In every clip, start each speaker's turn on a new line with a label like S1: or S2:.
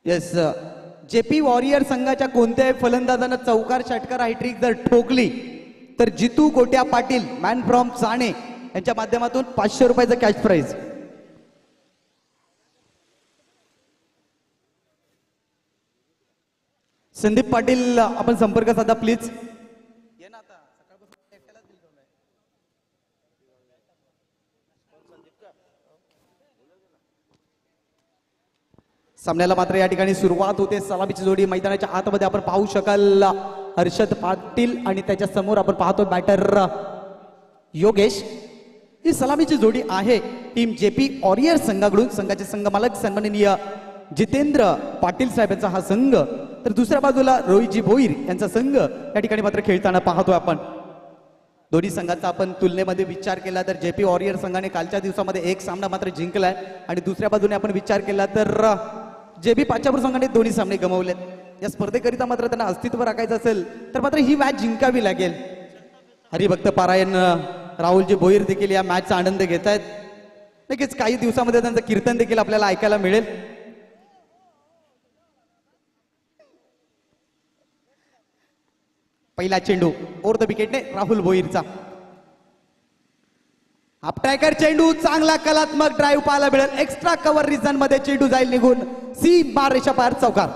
S1: Yes, JP warrior संघाच्या कोणत्याही फलंदाजानं चौकार षटकार हायट्रिक जर ठोकली तर जितू गोट्या पाटील मॅन फ्रॉम चाणे यांच्या माध्यमातून 500 रुपयाचं कॅश प्राइज. संदीप पाटील आपण संपर्क साधा प्लीज. सामन्याला मात्र या ठिकाणी सुरुवात होते. सलामीची जोडी मैदानाच्या आतमध्ये आपण पाहू शकाल हर्षद पाटील आणि त्याच्या समोर आपण पाहतो बॅटर योगेश. ही सलामीची जोडी आहे टीम जेपी वॉरियर संघाकडून. संघाचे संघ मालक सन्माननीय जितेंद्र पाटील साहेब यांचा हा संघ, तर दुसऱ्या बाजूला रोहितजी भोईर यांचा संघ या ठिकाणी मात्र खेळताना पाहतोय आपण. दोन्ही संघाचा आपण तुलनेमध्ये विचार केला तर जेपी वॉरियर संघाने कालच्या दिवसामध्ये एक सामना मात्र जिंकलाय आणि दुसऱ्या बाजूने आपण विचार केला तर जेबी पाचापूर संघाने दोन्ही सामने गमावलेत. या स्पर्धेकरिता मात्र त्यांना अस्तित्व राखायचं असेल तर मात्र ही मॅच जिंकावी लागेल. हरिभक्त पारायण राहुलजी भोईर देखील या मॅचचा आनंद घेत आहेत. नक्कीच काही दिवसामध्ये त्यांचं कीर्तन देखील आपल्याला ऐकायला मिळेल. पहिला चेंडू ओव्हर द विकेटने राहुल भोईरचा. हाफ ट्रॅकर चेंडू, चांगला कलात्मक ड्राईव्ह पाहायला मिळेल. एक्स्ट्रा कव्हर रिजन मध्ये चेंडू जाईल निघून सी बार रेषा पार चौकार.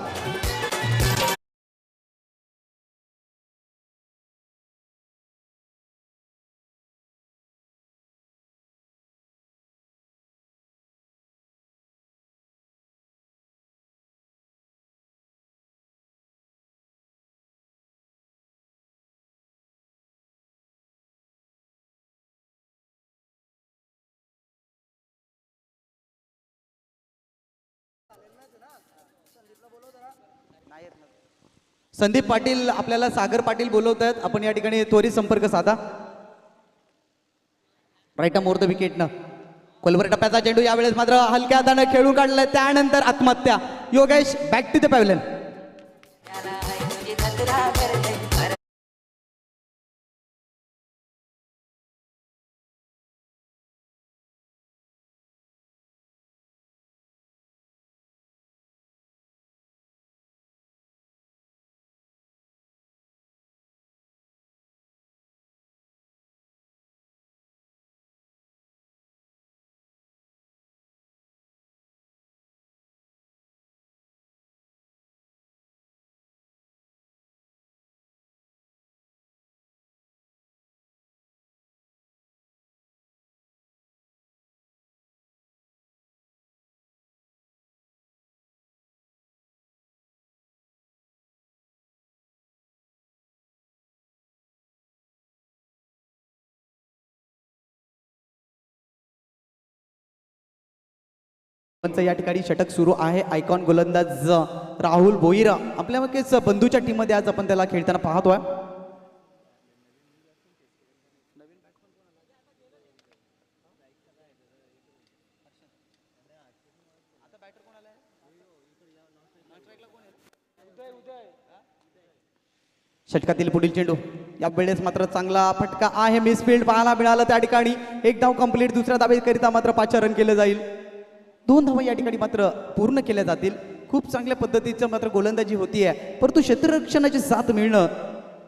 S1: संदीप पाटील आपल्याला सागर पाटील बोलवत आहेत. आपण या ठिकाणी त्वरित संपर्क साधा. राईट मोर द विकेटनं कोलवर टप्प्याचा चेंडू यावेळेस मात्र हलक्या हाताने खेळून काढलाय. त्यानंतर आत्महत्या. Yogesh back to the pavilion. या ठिकाणी षटक सुरू आहे. आयकॉन गोलंदाज राहुल भोईर आपल्या मध्येच बंधूच्या टीम मध्ये आज आपण त्याला खेळताना पाहतोय. षटकातील पुढील चेंडू या वेळेस मात्र चांगला फटका आहे. मिसफिल्ड पाहायला मिळालं त्या ठिकाणी. एक धाव कंप्लीट. दुसऱ्या धावेकरिता मात्र 5 रन केलं जाईल. 2 धावा या ठिकाणी मात्र पूर्ण केल्या जातील. खूप चांगल्या पद्धतीचं मात्र गोलंदाजी होतीये, परंतु क्षेत्ररक्षणाची साथ मिळणं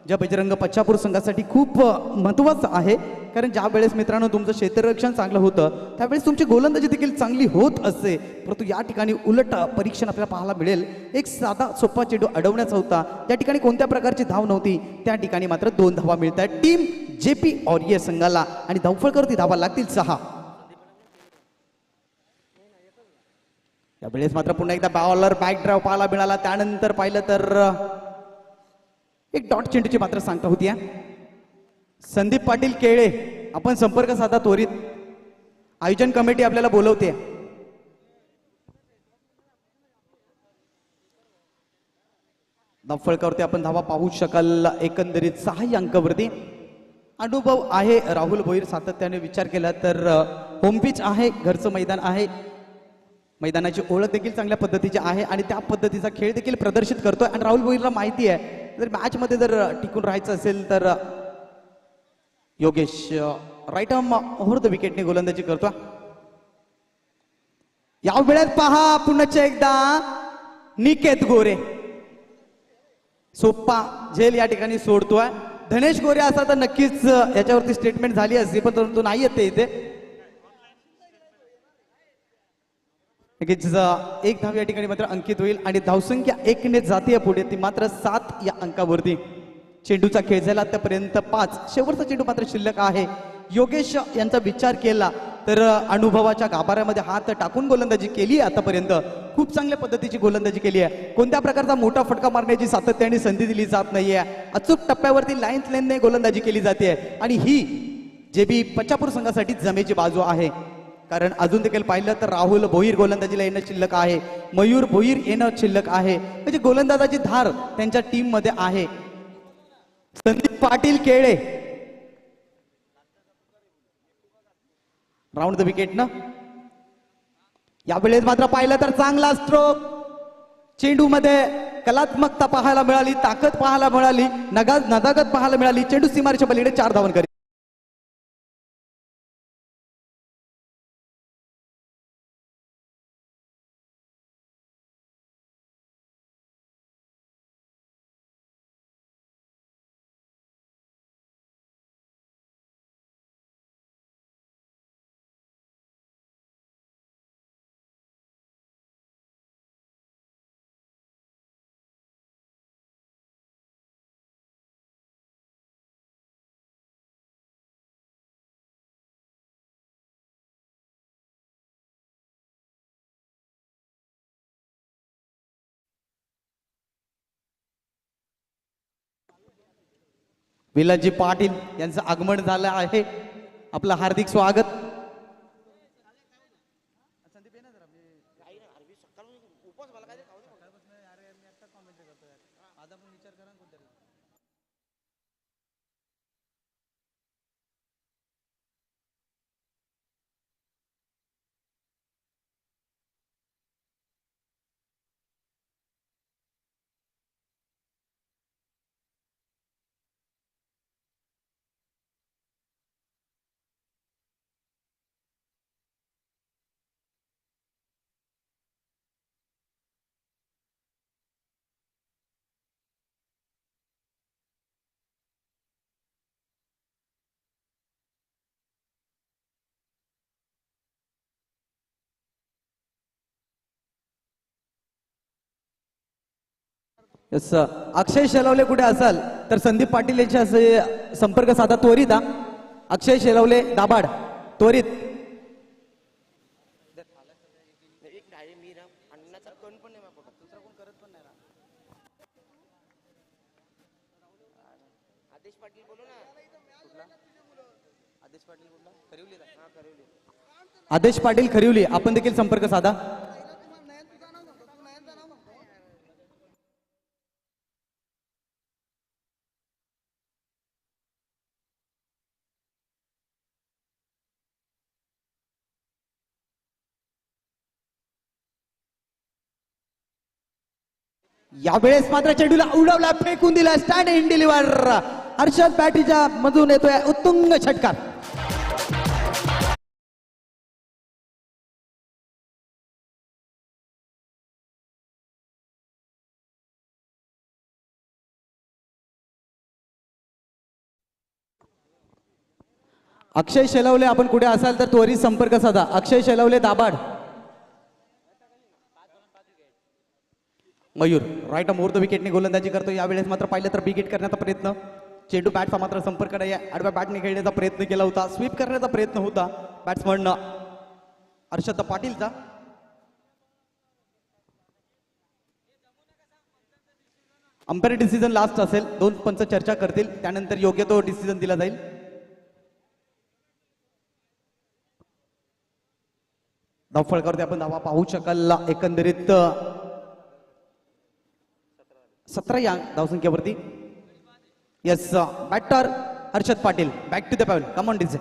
S1: ज्या बजरंग पच्चापूर संघासाठी खूप महत्त्वाचं आहे. कारण ज्या वेळेस मित्रांनो तुमचं क्षेत्ररक्षण चांगलं होतं त्यावेळेस तुमची गोलंदाजी देखील चांगली होत असते. परंतु या ठिकाणी उलट परीक्षण आपल्याला पाहायला मिळेल. एक साधा सोपा चेंडू अडवण्याचा होता, त्या ठिकाणी कोणत्या प्रकारची धाव नव्हती. त्या ठिकाणी मात्र 2 धावा मिळत आहेत टीम जेपी वॉरियर संघाला आणि धावफळकरती धावा लागतील 6. यावेळेस मात्र पुन्हा एकदा बॉलर बॅक ड्राइव्ह पाहायला मिळाला. त्यानंतर पाहिलं तर एक डॉट चेंडूची मात्र सांगता होती. संदीप पाटील केळे आपण संपर्क साधा त्वरित. आयोजन कमिटी आपल्याला बोलवते. धावफळकावरती आपण धावा पाहू शकाल. एकंदरीत 6 अंकावरती अनुभव आहे राहुल भोईर. सातत्याने विचार केला तर होम पिच आहे, घरचं मैदान आहे. मैदानाची ओळख देखील चांगल्या पद्धतीची आहे आणि त्या पद्धतीचा खेळ देखील प्रदर्शित करतोय. आणि राहुल भोईरला माहिती आहे जर मॅच मध्ये जर टिकून राहायचं असेल तर Yogesh right arm over the विकेटने गोलंदाजी करतो. या वेळेत पहा पुन्हा एकदा निकेत गोरे सोप्पा झेल या ठिकाणी सोडतोय. धनेश गोरे असा तर नक्कीच याच्यावरती स्टेटमेंट झाली असती, पण परंतु नाही येते इथे. एक धाव या ठिकाणी मात्र अंकित होईल आणि धावसंख्या 1 ने जाते पुढे, ती मात्र 7 या अंकावरती. चेंडूचा खेळ झाला आतापर्यंत 5, शेवटचा चेंडू मात्र शिल्लक आहे. योगेश यांचा विचार केला तर अनुभवाच्या गाभाऱ्यामध्ये हात टाकून गोलंदाजी केली आतापर्यंत. खूप चांगल्या पद्धतीची गोलंदाजी केली आहे. कोणत्या प्रकारचा मोठा फटका मारण्याची सातत्याने संधी दिली जात नाहीये. अचूक टप्प्यावरती लाईन लेनने गोलंदाजी केली जाते आणि ही जेबी पच्चापूर संघासाठी जमेची बाजू आहे. कारण अजून देखील पाहिलं तर राहुल भोईर गोलंदाजीला येणं शिल्लक आहे, मयूर भोईर येणं शिल्लक आहे. म्हणजे गोलंदाजाची धार त्यांच्या टीम मध्ये आहे. संदीप पाटील केळे राऊंड द विकेट ना. यावेळेस मात्र पाहिलं तर चांगला स्ट्रोक. चेंडू मध्ये कलात्मकता पाहायला मिळाली, ताकद पाहायला मिळाली, नदागत पाहायला मिळाली. चेंडू सीमारेच्या पलीकडे 4 धावन करी. विलाजी पाटील यांचं आगमन झालं आहे. आपलं हार्दिक स्वागत. अक्षय शेलवले कुठे असाल तर संदीप पाटील यांच्या संपर्क साधा त्वरित. अक्षय शेलवले दाबाड त्वरित. आदेश पाटील खरिवली आपण देखील संपर्क साधा. यावेळेस मात्र चेंडूला उडवला, फेकून दिला. Stand in deliver. हर्षद बॅटीच्या मधून येतोय उत्तुंग षटकार. अक्षय शेलवले आपण कुठे असाल तर त्वरित संपर्क साधा. अक्षय शेलवले दाबाड. मयूर राईट मोर द विकेटने गोलंदाजी करतो. यावेळेस मात्र पाहिलं तर विकेट करण्याचा प्रयत्न. चेंडू बॅटचा मात्र संपर्क नाही. आडव्या बॅटने खेळण्याचा प्रयत्न केला होता, स्वीप करण्याचा प्रयत्न होता बॅट्समन हर्षद पाटीलचा. अंपायर डिसिजन लास्ट असेल. 2 पंच चर्चा करतील, त्यानंतर योग्य तो डिसिजन दिला जाईल. धावफलकावरती आपण धावा पाहू शकाल. एकंदरीत 17 या धावसंख्येवरती. Yes batter Harshad Patil back to the pavilion. Come on डिझे.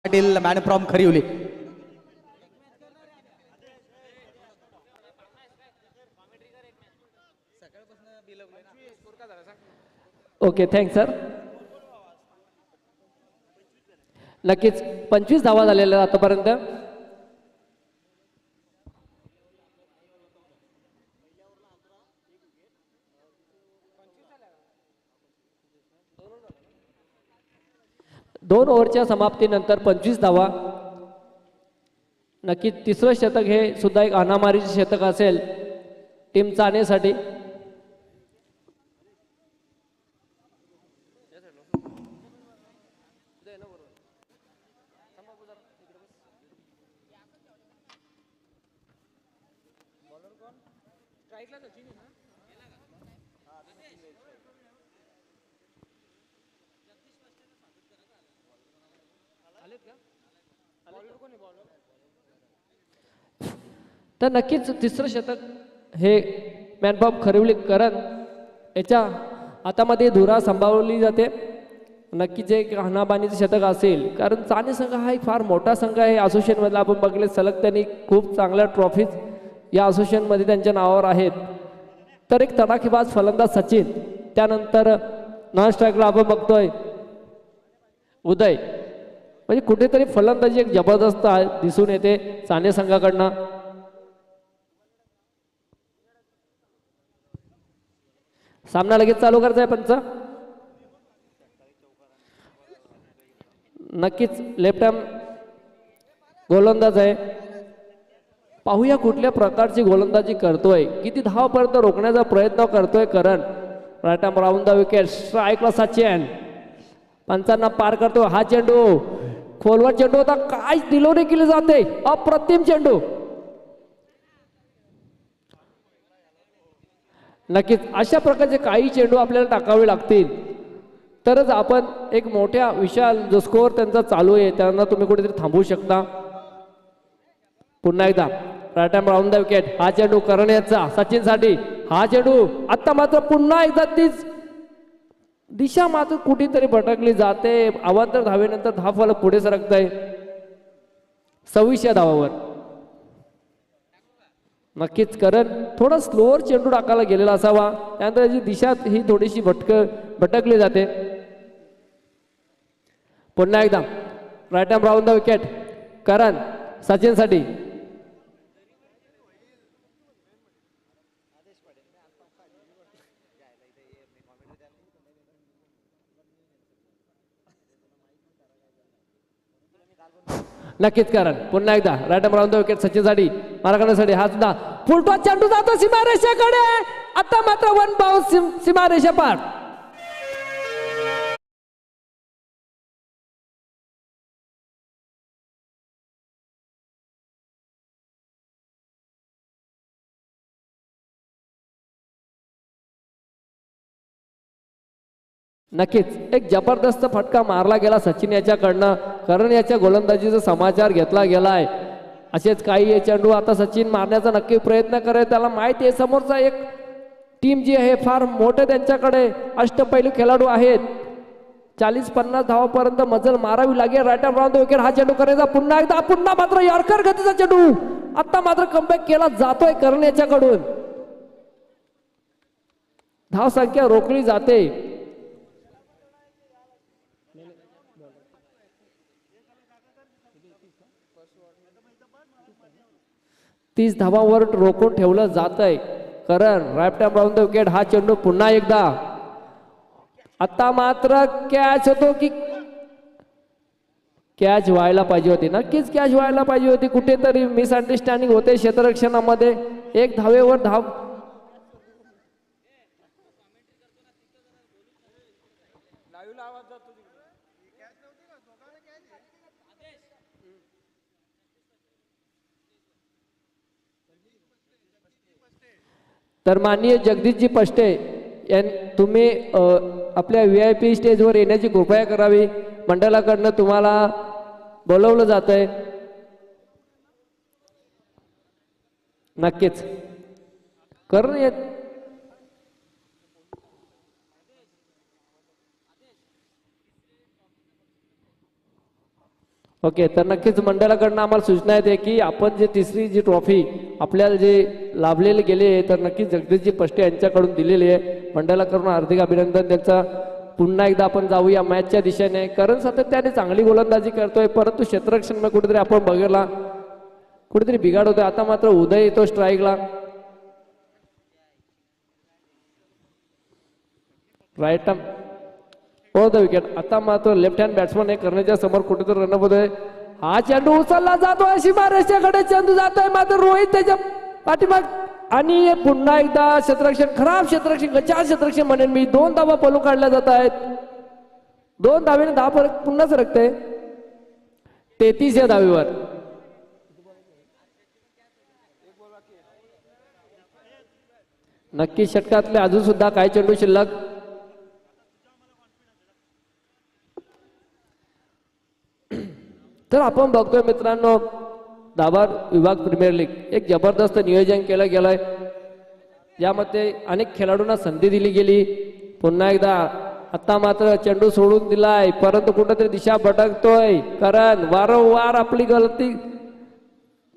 S1: Patil man from Kharivali.
S2: Okay thanks sir. नक्कीच 25 धावा झालेल्या आतापर्यंत. दोन ओव्हरच्या समाप्तीनंतर 25 धावा. नक्कीच तिसरं शतक हे सुद्धा एक अनामारीचे शतक असेल टीम चाण्यासाठी. तर नक्कीच तिसरं शतक हे मॅनफ्रॉम खरिवली करण याच्या हातामध्ये धुरा सांभाळली जाते. नक्कीच एक हाणाबाणीचं शतक असेल, कारण चाणे संघ हा एक फार मोठा संघ आहे. असोसिएशनमधला आपण बघले सलग त्यांनी खूप चांगल्या ट्रॉफीज या असोसिएशनमध्ये त्यांच्या नावावर आहेत. तर एक तडाखेबाज फलंदाज सचिन, त्यानंतर नॉन स्ट्राईकला आपण बघतोय उदय. म्हणजे कुठेतरी फलंदाजी एक जबरदस्त दिसून येते चाणे संघाकडनं. सामना लगेच चालू करायचा आहे पंच. नक्कीच लेफ्ट आर्म गोलंदाज आहे. पाहूया कुठल्या प्रकारची गोलंदाजी करतोय, किती धावापर्यंत रोखण्याचा प्रयत्न करतोय Karan. Right arm round the wicket, स्ट्राईकला सचिन. पंचांना पार करतो हा चेंडू, खोलवर चेंडू होता, काय डिलिव्हरी केली जाते, अप्रतिम चेंडू. नक्कीच अशा प्रकारचे काही चेंडू आपल्याला टाकावे लागतील तरच आपण एक मोठ्या विशाल जो स्कोअर त्यांचा चालू आहे त्यांना तुम्ही कुठेतरी थांबवू शकता. पुन्हा एकदा right arm round the wicket, हा चेंडू करण्याचा सचिनसाठी. हा चेंडू आता मात्र पुन्हा एकदा तीच दिशा मात्र कुठेतरी भटकली जाते. अवांतर धावेनंतर धावफलक पुढे सरकत आहे 26 धावावर. नक्कीच कारण थोडा स्लोअर चेंडू टाकायला गेलेला असावा, त्यानंतर याची दिशा ही थोडीशी भटकली जाते. पुन्हा एकदा right arm round the wicket, Karan सचिनसाठी. नक्कीच कारण पुन्हा एकदा right arm round the wicket सचिनसाठी मारा करण्यासाठी. हा सुद्धा फुलटॉस चेंडू जातो सीमारेषेकडे, आता मात्र वन बाउन्स सीमारेषा पार. नक्कीच एक जबरदस्त फटका मारला गेला सचिन याच्याकडनं, कारण याच्या गोलंदाजीचा समाचार घेतला गेलाय. असेच काही चेंडू आता सचिन मारण्याचा नक्की प्रयत्न करे. त्याला माहिती आहे समोरचा एक टीम जी आहे फार मोठे त्यांच्याकडे अष्टपैलू खेळाडू आहेत. 40-50 धावापर्यंत मजल मारावी लागेल. Right arm round the wicket, हा चेंडू करायचा पुन्हा एकदा, पुन्हा मात्र यॉर्कर गतीचा चेंडू. आता मात्र कमबॅक केला जातोय करण याच्याकडून. धाव संख्या रोखली जाते. 30 धावांवर रोखून ठेवलं जात आहे. कारण right arm round the wicket, हा चेंडू पुन्हा एकदा. आता मात्र कॅच होतो की कॅच व्हायला पाहिजे होती. नक्कीच कॅच व्हायला पाहिजे होती. कुठेतरी मिसअंडरस्टँडिंग होते क्षेत्ररक्षणामध्ये. एक धावेवर धाव. तर माननीय जगदीशजी पष्टे तुम्ही आपल्या VIP स्टेजवर येण्याची कृपया करावी. मंडळाकडनं तुम्हाला बोलवलं जातंय. नक्कीच करून येत. ओके, तर नक्कीच मंडळाकडनं आम्हाला सूचना येते की आपण जे तिसरी जी ट्रॉफी आपल्याला जे लाभलेले गेले तर नक्कीच जगदीशजी पष्टे यांच्याकडून दिलेली आहे. मंडळाकडून हार्दिक अभिनंदन त्यांचा. पुन्हा एकदा आपण जाऊया मॅचच्या दिशेने. करण सातत्याने चांगली गोलंदाजी करतोय, परंतु क्षेत्ररक्षण मध्ये कुठेतरी आपण बघितला कुठेतरी बिघाड होतोय. आता मात्र उदय येतो स्ट्राईकला. राईट हो द विकेट. आता मात्र लेफ्ट हँड बॅट्समन हे करण्याच्या समोर कुठेतरी रन होतोय. हा चेंडू उचलला जातोय सीमारेषेकडे, चेंडू जातोय मात्र रोहित त्याच्या पाठीमाग आणि पुन्हा एकदा क्षेत्ररक्षण, खराब क्षेत्ररक्षण, गचाळ क्षेत्ररक्षण म्हणेन मी. 2 धावा पलू काढल्या जात आहेत. 2 धावेने 10 फरक पुन्हा सरकते 33 या धावेवर. नक्की षटकातले अजून सुद्धा काही चेंडू शिल्लक. तर आपण बघतोय मित्रांनो, दाभाड विभाग प्रीमियर लीग एक जबरदस्त नियोजन केलं गेलंय. यामध्ये अनेक खेळाडूंना संधी दिली गेली. पुन्हा एकदा आता मात्र चेंडू सोडून दिलाय, परंतु कुठेतरी दिशा भटकतोय. कारण वारंवार आपली गलती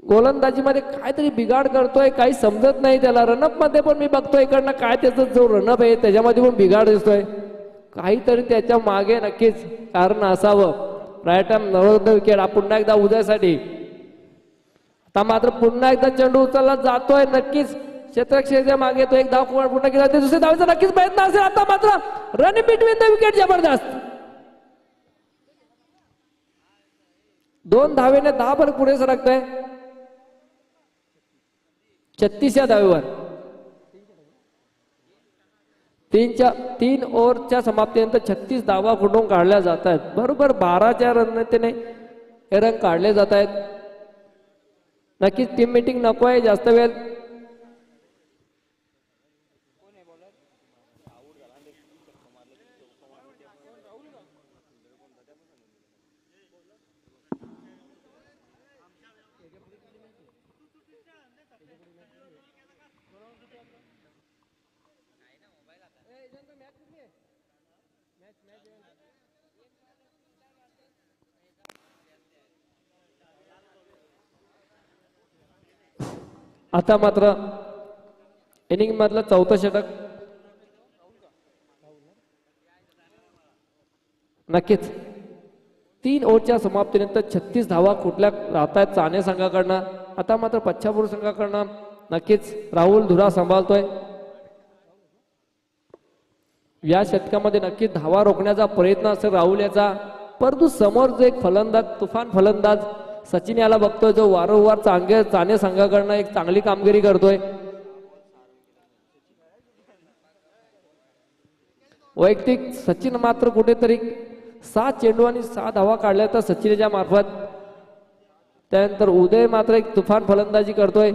S2: गोलंदाजीमध्ये काहीतरी बिघाड करतोय, काही समजत नाही त्याला. रनअप मध्ये पण मी बघतोय इकडनं काय त्याचा जो रनअप आहे त्याच्यामध्ये पण बिघाड दिसतोय. काहीतरी त्याच्या मागे नक्कीच कारण असावं. राईट आर्म नवोदय विकेट. पुन्हा एकदा उदयासाठी. आता मात्र पुन्हा एकदा चेंडू उचलला जातोय. नक्कीच क्षेत्ररक्षणाच्या मागे तो एक धाव पुन्हा केला. ते दुसऱ्या धावेचा नक्कीच प्रयत्न असेल. आता मात्र रन बिटवीन द विकेट जबरदस्त. 2 धावेने 10 फरक पुढे सरकतोय 36 या धावेवर. 3 ओव्हरच्या समाप्तीनंतर 36 धावा कुठून काढल्या जात आहेत. बरोबर 12च्या रणनीतीने हे रन काढले जात आहेत. नक्कीच टीम मीटिंग नको आहे जास्त वेळ. आता मात्र इनिंग मधलं 4थं षटक. नक्कीच 3 ओव्हरच्या समाप्तीनंतर 36 धावा कुठल्या राहत आहेत चाणे संघाकडनं. आता मात्र पच्छापूर संघाकडनं नक्कीच राहुल धुरा सांभाळतोय. या षटकामध्ये नक्कीच धावा रोखण्याचा प्रयत्न असेल राहुल याचा, परंतु समोर जो एक फलंदाज तुफान फलंदाज सचिन याला बघतोय, जो वारंवार चाणे संघाकडनं एक चांगली कामगिरी करतोय. वैयक्तिक सचिन मात्र कुठेतरी 7 चेंडू आणि 6 धावा काढल्या तर सचिनच्या मार्फत. त्यानंतर उदय मात्र एक तुफान फलंदाजी करतोय.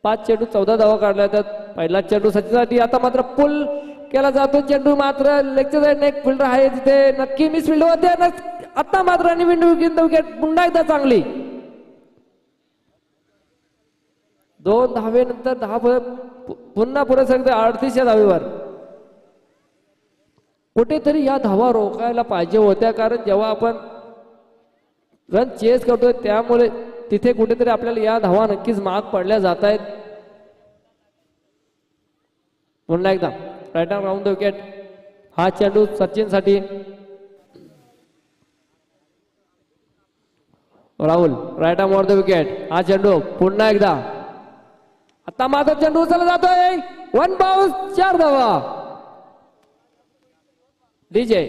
S2: 5 चेंडू 14 धावा काढल्या जातात. पहिला चेंडू सचिनसाठी. आता मात्र पुल केला जातो चेंडू, मात्र लेगच्या साईडने एक फिल्डर आहे तिथे नक्की मिस फील्ड होते. आता मात्र विकेट पुन्हा एकदा चांगली. 2 धावेनंतर 10 पुन्हा पुढे सरकते 38 या धावेवर. कुठेतरी या धावा रोखायला पाहिजे होत्या, कारण जेव्हा आपण रन चेस करतोय त्यामुळे तिथे कुठेतरी आपल्याला या धावा नक्कीच महाग पडल्या जात आहेत. पुन्हा एकदा right arm round the wicket. हा चेंडू सचिन साठी. Rahul right arm over the wicket. हा चेंडू पुन्हा एकदा. आता मात्र चेंडू उचलला जातोय. 1 बाउन्स 4 धावा. डीजे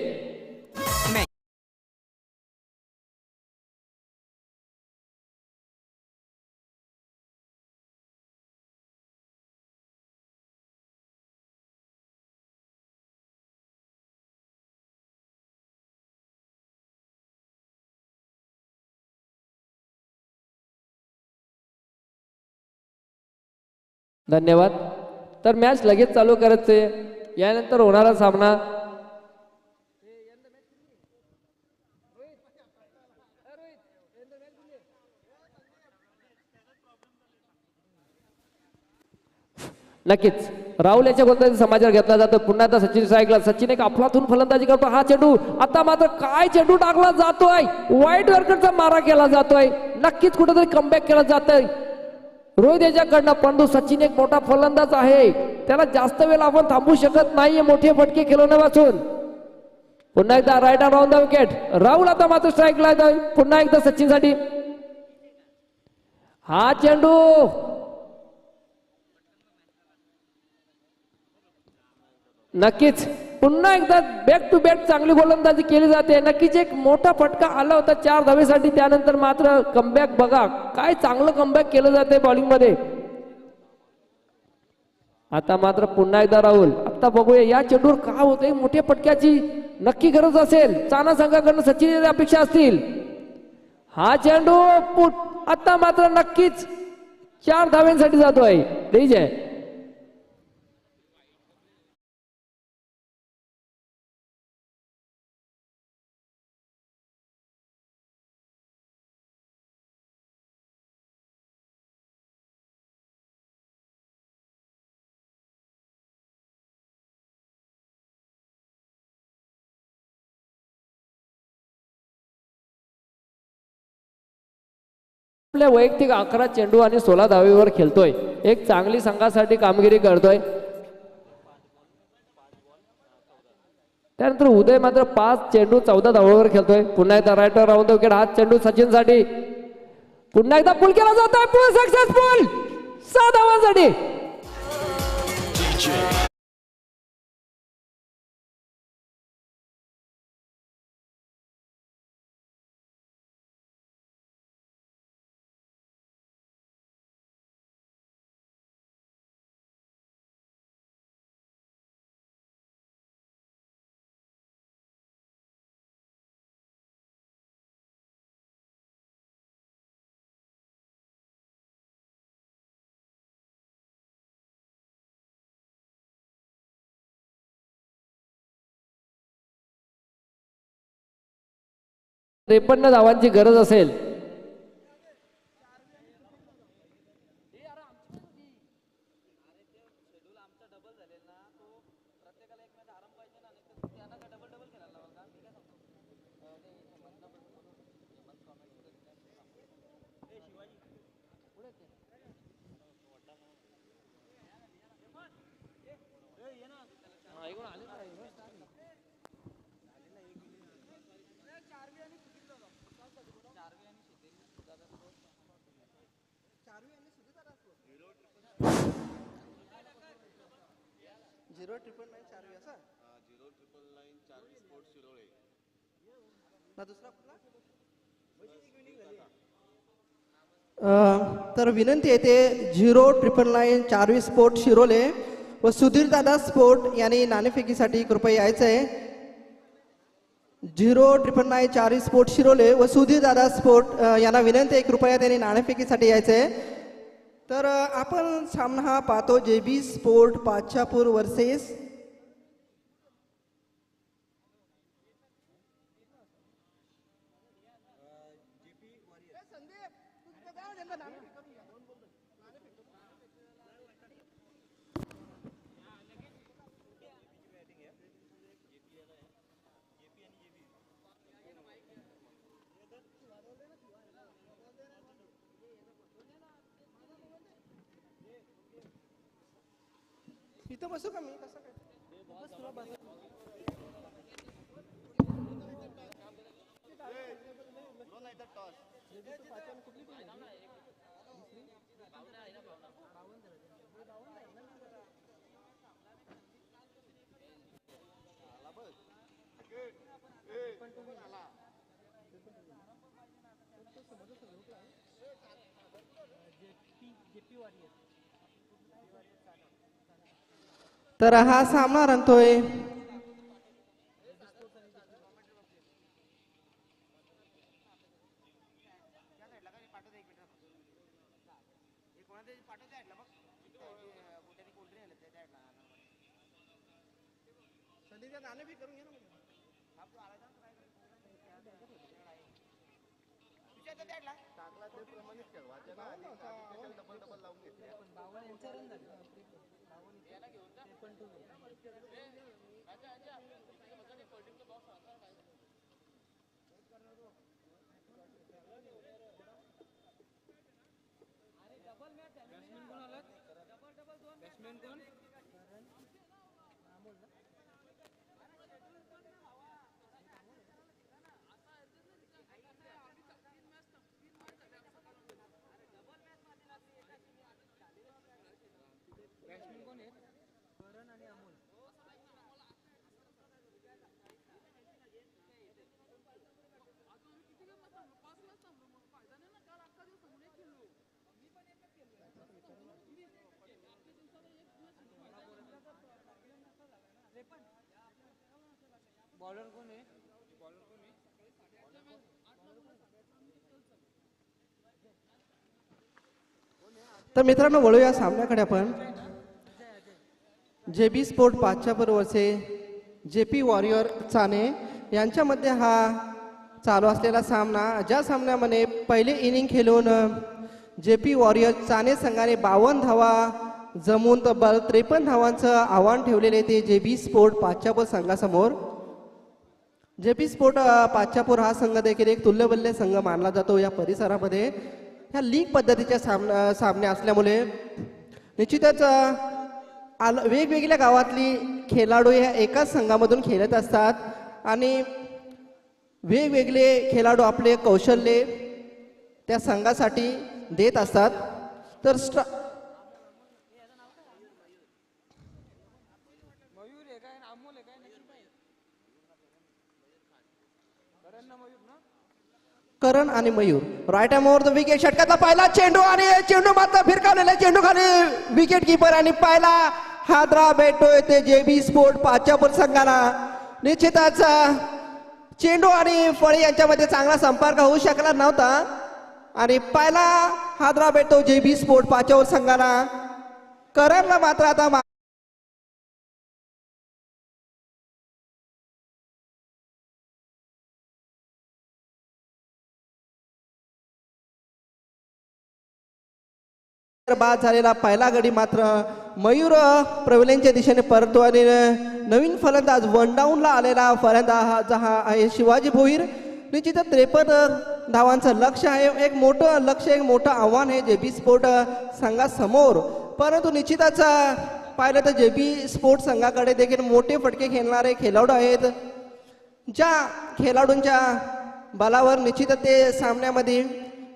S2: धन्यवाद. तर मॅच लगेच चालू करायचे. यानंतर होणारा सामना नक्कीच राहुल याच्या गोलंदाजी समाचार घेतला जातो. पुन्हा एकदा सचिन स्ट्राईकला. सचिन एक अफलातून फलंदाजी करतो. हा चेंडू आता मात्र काय चेंडू टाकला जातोय. वाईट वरकडचा मारा केला जातोय. नक्कीच कुठेतरी कमबॅक केला जातोय रोहित याच्याकडनं. परंतु सचिन एक मोठा फलंदाज आहे, त्याला जास्त वेळ आपण थांबू शकत नाहीये मोठे फटके खेळवण्यापासून. पुन्हा एकदा right around the wicket. Rahul आता मात्र स्ट्राईकला येतोय. पुन्हा एकदा सचिनसाठी हा चेंडू नक्कीच पुन्हा एकदा बॅक टू बॅक चांगली गोलंदाजी केली जाते. नक्कीच एक मोठा फटका आला होता 4 धावेसाठी. त्यानंतर मात्र कमबॅक बघा काय चांगलं कमबॅक केलं जाते बॉलिंग मध्ये. आता मात्र पुन्हा एकदा राहुल. आता बघूया या चेंडूवर का होतंय. मोठ्या फटक्याची नक्की गरज असेल. चाना संघाकडून सचिन अपेक्षा असतील. हा चेंडू आता मात्र नक्कीच 4 धाव्यांसाठी जातोय. तेज आहे आपल्या वैयक्तिक 11 चेंडू आणि 16 धावेवर खेळतोय. एक चांगली संघासाठी कामगिरी करतोय. त्यानंतर उदय मात्र 5 चेंडू 14 धावेवर खेळतोय. पुन्हा एकदा राईट राऊंड द विकेट. हा चेंडू सचिनसाठी. पुन्हा एकदा पुल केला जातोय. पुल सक्सेसफुल 6 धावांसाठी. त्रेपन्न धावांची गरज असेल.
S3: तर विनंती येते 099 चार्वी स्पोर्ट शिरोले व सुधीर दादा स्पोर्ट यांनी नाणेफेकीसाठी कृपया यायचं आहे. 099 चार्वी स्पोर्ट शिरोले व सुधीर दादा स्पोर्ट यांना विनंती आहे कृपया त्यांनी नाणेफेकीसाठी यायचं आहे. तर आपण सामना हा पाहतो JB स्पोर्ट पाचापूर वर्सेस इथं बसू का मी कसं काय तर हा सामना रंगतोय तर मित्रांनो वळूया सामन्याकडे आपण. JB स्पोर्ट 5च्या वर्से JP वॉरियर चाने यांच्यामध्ये हा चालू असलेला सामना, ज्या सामन्यामध्ये पहिले इनिंग खेळून JP वॉरियर चाने संघाने 52 धावा जमून तब्बल 53 धावांचं आव्हान ठेवलेले ते JB स्पोर्ट 5च्या संघासमोर. JP स्पोर्ट 5च्या हा संघ देखील एक तुल्यबल्य संघ मानला जातो या परिसरामध्ये. ह्या लीग पद्धतीच्या सामने असल्यामुळे निश्चितच वेगवेगळ्या गावातली खेळाडू ह्या एकाच संघामधून खेळत असतात आणि वेगवेगळे खेळाडू आपले कौशल्य त्या संघासाठी देत असतात. तर करण आणि Mayur right hand the wicket. षटकातला पहिला चेंडू आणि चेंडू मात्र फिरकावलेला चेंडू खाली विकेट किपर आणि पहिला हादरा भेटतोय ते JB स्पोर्ट 5च्या संघाला. निश्चितच चेंडू आणि फळी यांच्यामध्ये चांगला संपर्क होऊ शकला नव्हता आणि पहिला हादरा भेटतो JB स्पोर्ट 5च्या संघाला. करणला मात्र आता बाद झालेला पहिला गडी मात्र मयूर प्रविलेंच्या दिशेने परतो आणि नवीन फलंदाज वन डाऊनला आलेला फलंदाज हा आहे शिवाजी भोईर. निश्चितच 53 धावांचं लक्ष आहे. एक मोठं लक्ष, एक मोठं आव्हान आहे JB स्पोर्ट संघासमोर. परंतु निश्चितच पाहिलं तर JB स्पोर्ट संघाकडे देखील मोठे फटके खेळणारे खेळाडू आहेत. ज्या खेळाडूंच्या बलावर निश्चितच ते सामन्यामध्ये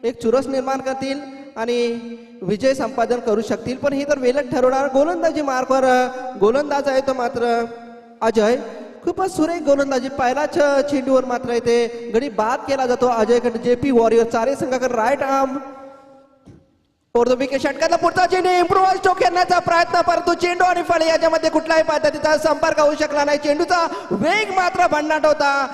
S3: एक चुरस निर्माण करतील आणि विजय संपादन करू शकतील. पण हे तर वेळेत ठरवणार. गोलंदाजी मार्कवर गोलंदाज आहे तो मात्र अजय. खूपच सुरेख गोलंदाजी. पहिल्याच चेंडूवर मात्र इथे गडी बाद केला जातो अजयकडे. JP वॉरियर चारे संघाकडे राईट आर्म और द विकेट. षटकातला पुढचा चेंडू इम्प्रोवाइज स्ट्रोक खेळण्याचा प्रयत्न, परंतु चेंडू आणि फळे याच्यामध्ये कुठल्याही पद्धतीचा संपर्क होऊ शकला नाही. चेंडूचा वेग मात्र भन्नाट होता.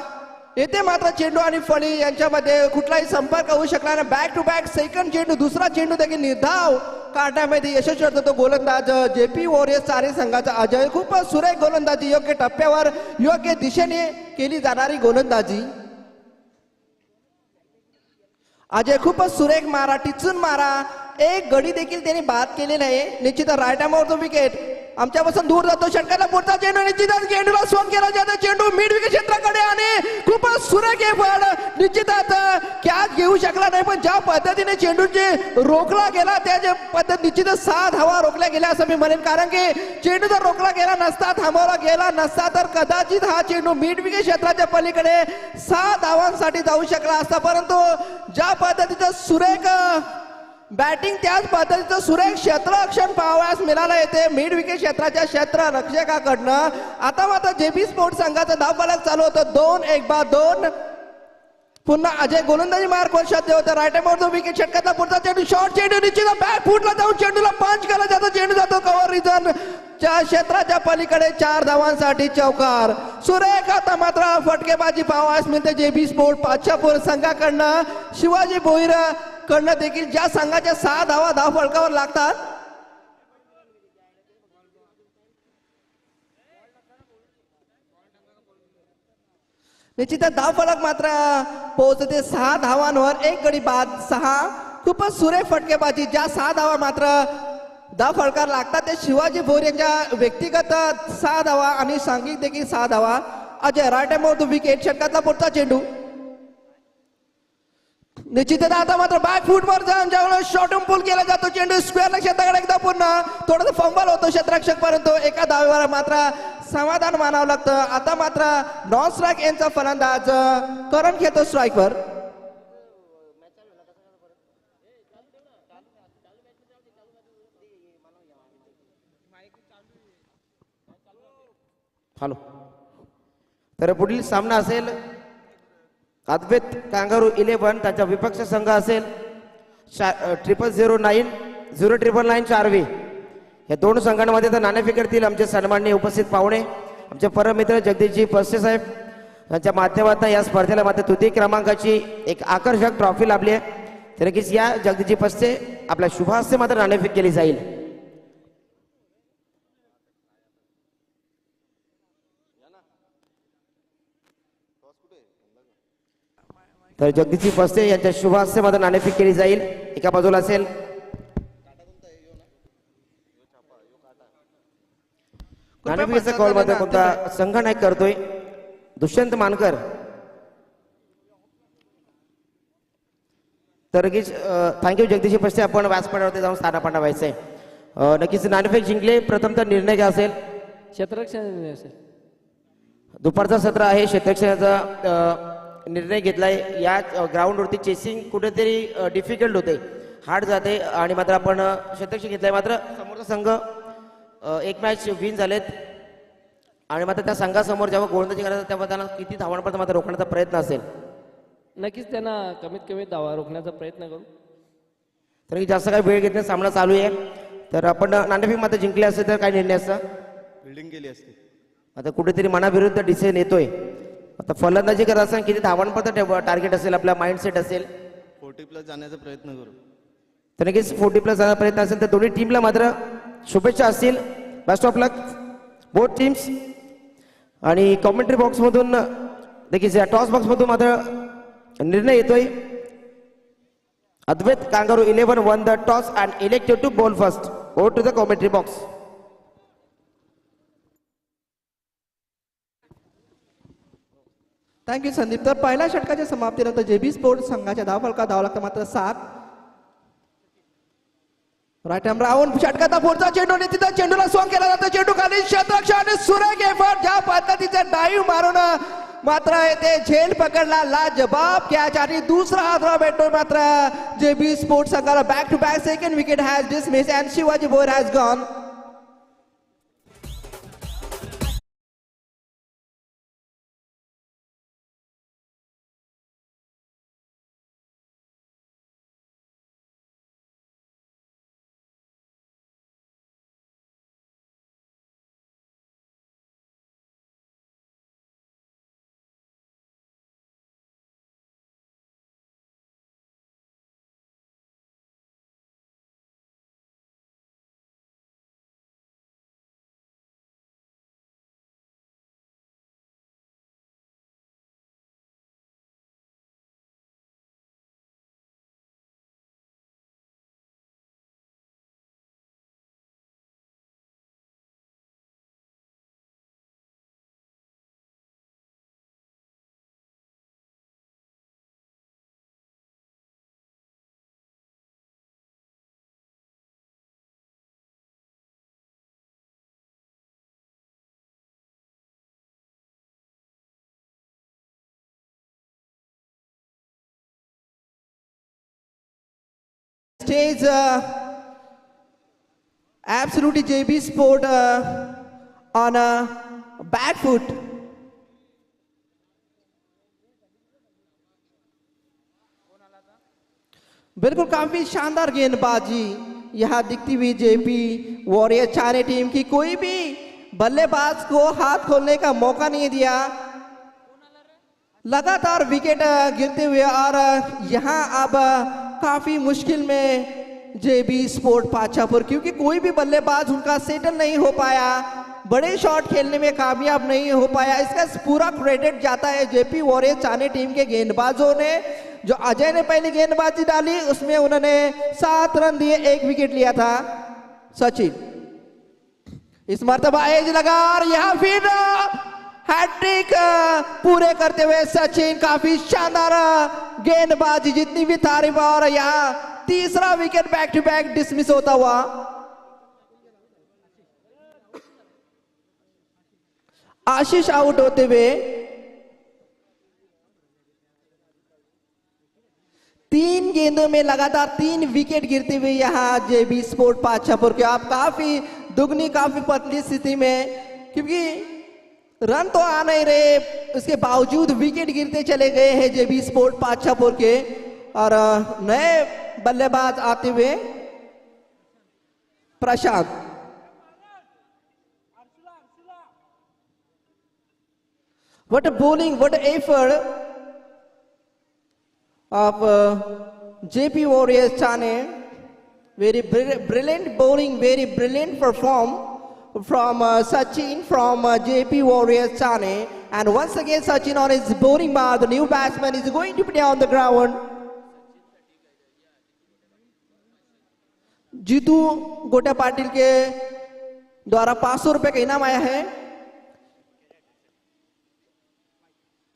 S3: येथे मात्र चेंडू आणि फळी यांच्यामध्ये कुठलाही संपर्क होऊ शकला नाही. बॅक टू बॅक सेकंड चेंडू, दुसरा चेंडू देखील निर्धाव काढण्यामध्ये यशस्वी ठरतो तो गोलंदाज JP वॉरियर्स चारी संघाचा अजय. खूपच सुरेख गोलंदाजी, योग्य टप्प्यावर योग्य दिशेने केली जाणारी गोलंदाजी. अजय खूपच सुरेख मारा, टिचून मारा. एक गडी देखील त्यांनी बाद केलेला आहे. निश्चित राईट हँड तो विकेट आमच्यापासून दूर जातो. षटकाला पुढचा चेंडू निश्चितच चेंडूला स्वंग केला जातो. चेंडू मिड विकेट क्षेत्राकडे आणि खूपच सुरेख आहे पण निश्चितच कॅच घेऊ शकला नाही. पण ज्या पद्धतीने चेंडूचे रोखला गेला त्या पद्धत निश्चितच 6 धावा रोखल्या गेल्या असं मी म्हणेन. कारण की चेंडू जर रोखला गेला नसता, थांबवला गेला नसता तर कदाचित हा चेंडू मिड विकेट क्षेत्राच्या पलीकडे 6 धावांसाठी जाऊ शकला असता. परंतु ज्या पद्धतीचं सुरेख बॅटिंग, त्याच पद्धतीचं सुरेख क्षेत्ररक्षण पाहावयास मिळालं येते मिड विकेट क्षेत्राच्या क्षेत्ररक्षकाकडनं. आता मात्र JB स्पोर्ट संघाचा धावफलक चालू होतं. 2-1-2. पुन्हा अजय गोलंदाजी मार्क वर शोधले होते. Right hand wicket. षटकातला पुढचा चेंडू शॉर्ट चेंडू निश्चित बॅक फुटला जाऊन चेंडूला पंच केला जातो. चेंडू जातो कव्हर रिजन च्या क्षेत्राच्या पलीकडे. 4 धावांसाठी चौकार. सुरेख आता मात्र फटकेबाजी पाहावयास मिळते JB स्पोर्ट 5च्या संघाकडनं. शिवाजी भोईर कडनं देखील ज्या संघाच्या 6 धावा धाव फलकावर लागतात. निश्चितच धाव फलक मात्र पोहोचते 6 धावांवर. एक गडी बाद 6. खूपच सुरेख फटकेबाजी. ज्या 6 धावा मात्र दा फळकार लागतात ते शिवाजी भोईर यांच्या व्यक्तिगत 6 धावा आणि सांघिक देखील 6 धावा. Ajay right about the wicket. षटकातला पुढचा चेंडू निश्चितच आता मात्र बॅक फूटवर जाऊन ज्यावेळेस शॉर्ट पूल केला जातो चेंडू स्क्वेअरला क्षेत्राकडे एकदा पुन्हा थोडंसं फंबल होतो क्षेत्ररक्षक परंतु एका धावेवर मात्र समाधान मानावं लागतं. आता मात्र नॉन स्ट्राईक यांचा फलंदाज करण खेळतो स्ट्राईकवर.
S4: हॅलो. तर पुढील सामना असेल अद्वैत कांगारू 11 त्यांचा विपक्ष संघ असेल 0009 चारवे. या दोन संघांमध्ये तर नाणेफेक करतील आमचे सन्माननीय उपस्थित पाहुणे आमचे परममित्र जगदीशजी पस्ते साहेब यांच्या माध्यमातून या स्पर्धेला मात्र तृतीय क्रमांकाची एक आकर्षक ट्रॉफी लाभली आहे. तर नक्कीच या जगदीशजी पस्ते आपल्या शुभ हस्ते मात्र नाणेफेक केली जाईल. तर जगदीशजी पस्ते यांच्या शुभ हस्ते मात्र नाणेफेक केली जाईल. एका बाजूला असेल नाणेफेकीचा कॉल मध्ये कोणता संघ नाही करतोय दुष्यंत मानकर. तर नक्कीच थँक्यू जगदीशजी पस्ते आपण व्यासपीठावरती जाऊन स्थानापन्न व्हायचंय. नक्कीच नाणेफेक जिंकले. प्रथमतः निर्णय काय असेल?
S2: क्षेत्ररक्षण निर्णय असेल.
S4: दुपारचा सत्र आहे. क्षेत्ररक्षणाचा निर्णय घेतलाय. या ग्राउंडवरती चेसिंग कुठेतरी डिफिकल्ट होते हार्ड जाते आणि मात्र आपण क्षेत्ररक्षण घेतलाय. मात्र समोरचा संघ एक मॅच विन झालेत आणि मात्र त्या संघासमोर जेव्हा गोलंदाजी करायचं तेव्हा त्यांना किती धावांपर्यंत मात्र रोखण्याचा प्रयत्न असेल.
S2: नक्कीच त्यांना कमीत कमी धावा रोखण्याचा प्रयत्न करू.
S4: तर जास्त काही वेळ घेतला सामना चालू आहे. तर आपण नाणेफेक मात्र जिंकले असेल तर काय निर्णय असता?
S5: बिल्डिंग केली असते.
S4: आता कुठेतरी मनाविरुद्ध डिसिजन येतोय. आता फलंदाजी करत असताना किती धावांपर्यंत टार्गेट असेल आपला माइंडसेट असेल
S5: 40+ जाण्याचा प्रयत्न करू.
S4: तर नक्कीच 40+ जाण्याचा प्रयत्न असेल तर दोन्ही टीमला मात्र शुभेच्छा असतील. Best of luck both teams. आणि कॉमेंट्री बॉक्समधून देखील या टॉस बॉक्समधून मात्र निर्णय येतोय. अद्वैत kangaroo 11 won the toss and elected to bowl first. Over to the commentary box.
S3: Thank you Sandeep. तर पहिल्या षटकाच्या समाप्तीनंतर जेबी स्पोर्ट्स संघाच्या धावफलका धावा लागतं मात्र 7. राईट हँड राऊंड षटकाचा पुढचा चेंडू आणि तिथं चेंडूला स्वांग केला जातो. चेंडू खाली क्षेत्ररक्षण आणि सुरेख एफर्ट ज्या पद्धतीचे डाईव्ह मारून मात्र ते झेल पकडला लाजबाब कॅच आणि दुसरा हातरा भेटतो. मात्र जेबी स्पोर्ट्स संघाला back to back second wicket has dismiss and Shivaji Bhoir has gone. Stays absolutely JB Sport on a back foot. बिल्कुल काफी शानदार गेंदबाजी यहाँ दिखती हुई जेपी वॉरियर चारे टीम की. कोई भी बल्लेबाज को हाथ खोलने का मौका नहीं दिया. लगातार विकेट गिरते हुए और यहाँ अब काफी मुश्किल में जेबी स्पोर्ट पाचापुर क्योंकि कोई भी बल्लेबाज उनका सेटल नहीं हो पाया. बड़े शॉट खेलने में कामयाब नहीं हो पाया. इसका पूरा क्रेडिट जाता है जेपी वॉरियर चाने टीम के गेंदबाजों ने. जो अजय ने पहली गेंदबाजी डाली उसमें उन्होंने 7 रन दिए 1 विकेट लिया था. सचिन इस मर्तबा एज लगा और यहाँ फिर हैट्रिक पूरे करते हुए सचिन काफी शानदार गेंदबाजी, जितनी भी तारीफ। और यहाँ तीसरा wicket back to back dismiss होता हुआ। आशीष आउट होते हुए 3 गेंदों में लगातार 3 विकेट गिरते हुए यहाँ जेबी स्पोर्ट पाछापुर के आप काफी दुगनी, काफी पतली स्थिति में, क्योंकि रन तो आ नहीं रहे, उसके बावजूद विकेट गिरते चले गए हैं जेबी स्पोर्ट पाछापुर के। और नए बल्लेबाज आते हुए Prashant. What a bowling, what an effort of JP Warriors Thane. Very brilliant bowling, very brilliant perform from Sachin from JP Warriors Thane. And once again Sachin on his bowling bar, the new batsman is going to play on the ground. Jitu गोटा पाटिल के द्वारा 500 रुपए का इनाम आया है।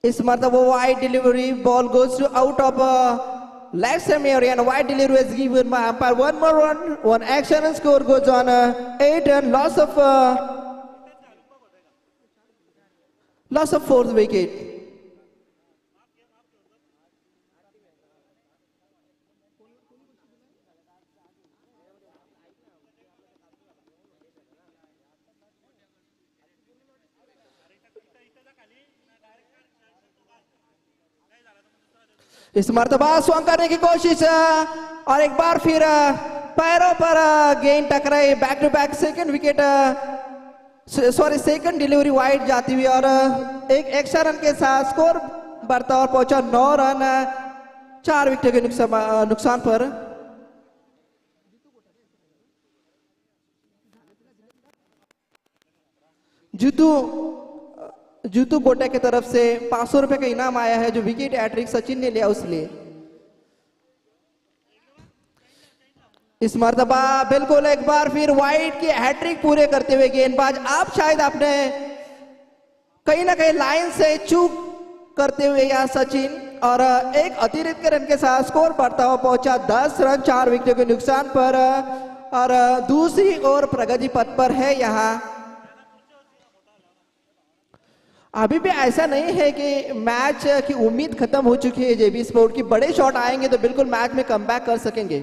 S3: इस मर्तबा wide delivery, ball goes to out of leg stem area and wide delivery is given by umpire. One more run, one action and score goes on 8 and loss of 4th wicket. इस मर्तबा swung करने की कोशिश और एक बार फिर पैरों पर गेंद टकराई। Back to back second wicket, sorry second delivery wide जाती हुई और एक एक्स्ट्रा रन के साथ स्कोर बढ़ता और पहुंचा 9 रन 4 विकेट के नुकसान पर। जीतू गोटा की तरफ से 500 रुपए का इनाम आया है, जो विकेट हैट्रिक सचिन ने लिया उसलिए। इस मर्तबा बिल्कुल एक बार फिर वाइड की हैट्रिक पूरे करते हुए गेंदबाज, आप शायद आपने कहीं ना कहीं लाइन से चूक करते हुए यहाँ सचिन और एक अतिरिक्त के रन के साथ स्कोर बढ़ता हुआ पहुंचा 10 रन 4 विकेट के नुकसान पर। और दूसरी ओर प्रगति पथ पर है यहाँ। अभी भी ऐसा नहीं है कि मैच की उम्मीद खत्म हो चुकी है जेबी स्पोर्ट की। बड़े शॉट आएंगे तो बिल्कुल मैच में कमबैक कर सकेंगे।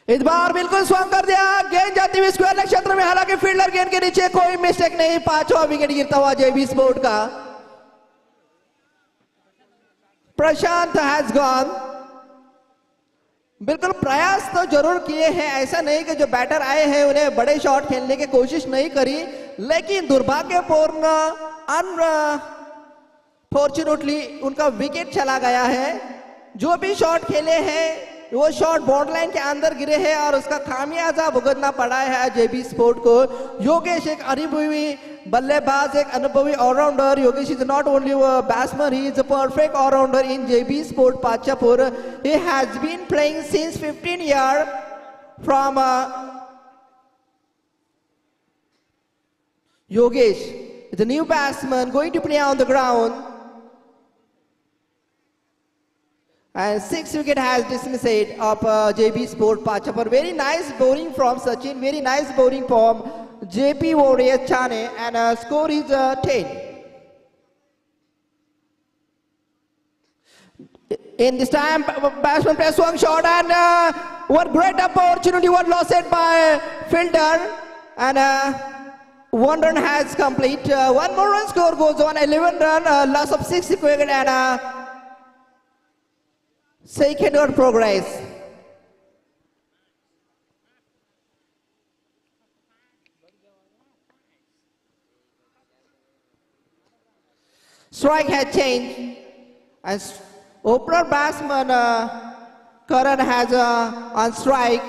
S3: इस बार बिल्कुल स्वंग कर दिया, गेंद जाती हुई स्क्वायर लेग क्षेत्र में, हालांकि फील्डर गेंद के नीचे, कोई मिस्टेक नहीं। 5वां विकेट गिरता हुआ जेबी स्पोर्ट का। Prashant has gone. बिल्कुल प्रयास तो जरूर किए हैं, ऐसा नहीं कि जो बैटर आए हैं उन्हें बड़े शॉट खेलने की कोशिश नहीं करी, लेकिन दुर्भाग्यपूर्ण अनफॉर्चुनेटली उनका विकेट चला गया है। जो भी शॉट खेले हैं वो शॉट बॉर्डर लाइन के अंदर गिरे हैं और उसका खामियाजा भुगतना पड़ा है जेबी स्पोर्ट को। योगेश एक अनुभवी बल्लेबाज, एक अनुभवी allrounder. Yogesh is not only batsman, he is a perfect allrounder in JB sport Pachapur. He has been playing since 15 years from Yogesh, the new batsman, going to play on the ground. And 6th wicket has dismissed of JB Sport Pachapur. Very nice bowling from Sachin, very nice bowling from JP Warriors Thane, and score is 10. In this time, batsman plays one shot and one great opportunity was lost by fielder, and one run has complete. One more run score goes on 11 run, loss of 6 wicket and second over progress. Strike has changed and opener batsman Karan has on strike.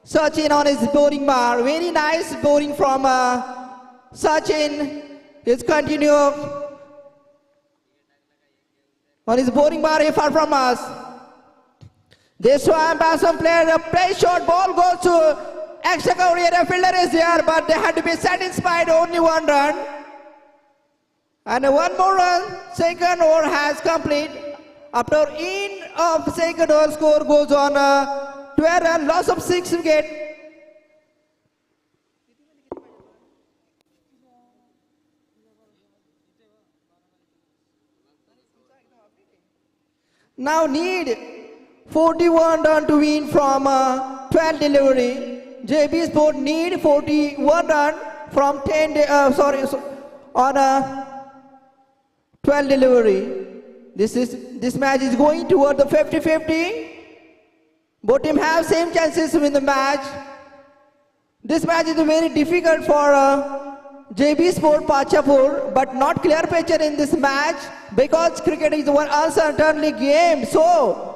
S3: Sachin on his bowling bar. Very nice bowling from Sachin. He's continue on his bowling bar far from us. This one, Basson player, play short, ball goes to extra cover area. Fielder is there, but they had to be satisfied. Only one run. And one more run. Second over has complete. After in of second over, score goes on 12 run, loss of 6 wicket. Now need 41 run to win from 12 delivery. JB Sport need 41 run from 10 on 12 delivery. This match is going toward the 50-50. Both teams have same chances to win the match. This match is very difficult for JB Sport Pachapur, but not clear picture in this match because cricket is one uncertainly game. So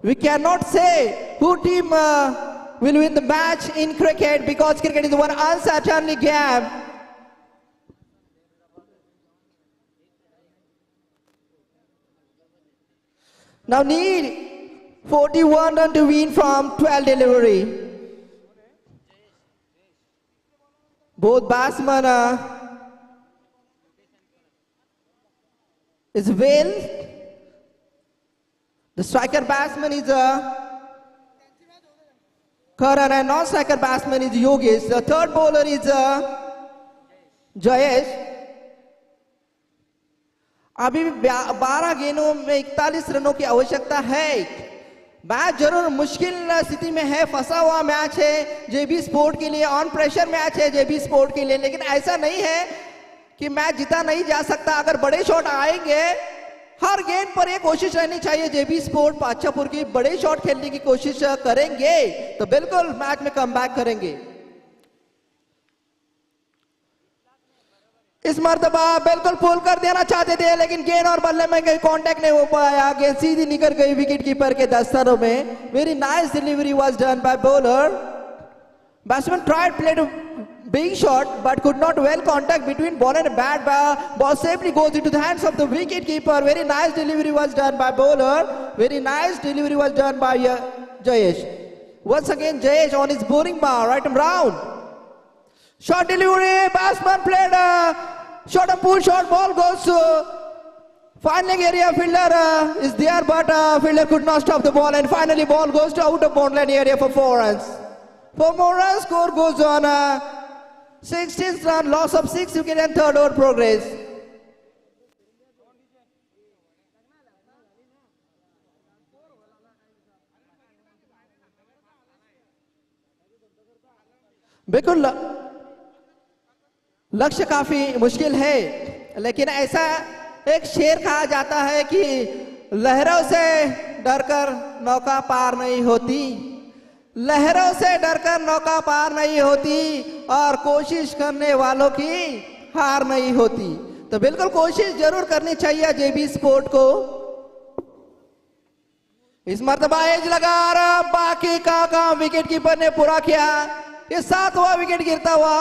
S3: we cannot say who team will win the match in cricket because cricket is one uncertainly game. Now need 41 run to win from 12 delivery. Both batsmen is well. The striker batsman is Karan and non-striker batsman is Yogesh. The third bowler is Jayesh. अभी भी 12 गेंदों में 41 रनों की आवश्यकता है. Match जरूर मुश्किल स्थिति में है, फंसा हुआ मैच है जेबी स्पोर्ट के लिए, ऑन प्रेशर मैच है जेबी स्पोर्ट के लिए, लेकिन ऐसा नहीं है कि मैच जीता नहीं जा सकता. अगर बड़े शॉट आएंगे, हर गेंद पर ये कोशिश रहनी चाहिए जेबी स्पोर्ट पाचापुर की, बड़े शॉट खेलने की कोशिश करेंगे तो बिल्कुल मैच में कमबैक करेंगे. इस मर्तबा बिल्कुल पुल कर देना चाहते थे, लेकिन गेंद और बल्ले में कोई कांटेक्ट नहीं हो पाया. गेंद सीधी निकल गई विकेट कीपर के दस्तरों में. वेरी नाइस डिलीवरी वाज done by bowler. Batsman tried played big shot but could not well contact between ball and bat. Ball safely goes into the hands of the wicket keeper. Very nice delivery was done by bowler. Very nice delivery was done by Jayesh. Once again Jayesh on his bowling bar, right and round. Short delivery, batsman played short and pull shot, ball goes to fielding area. Fielder is there, but fielder could not stop the ball, and finally ball goes to out of boundary area for 4 runs. 4 more runs, score goes on 16th run, loss of 6 wicket and third over progress. बिल्कुल लक्ष्य काफी मुश्किल है, लेकिन ऐसा एक शेर कहा जाता है कि लहरों से डरकर नौका पार नहीं होती, लहरों से डरकर नौका पार नहीं होती, और कोशिश करने वालों की हार नहीं होती. तो बिल्कुल कोशिश जरूर करनी चाहिए जेबी स्पोर्ट को. इस मर्तबा एज लगा रहा, बाकी का काम विकेट कीपर ने पूरा किया. ये 7वां विकेट गिरता हुआ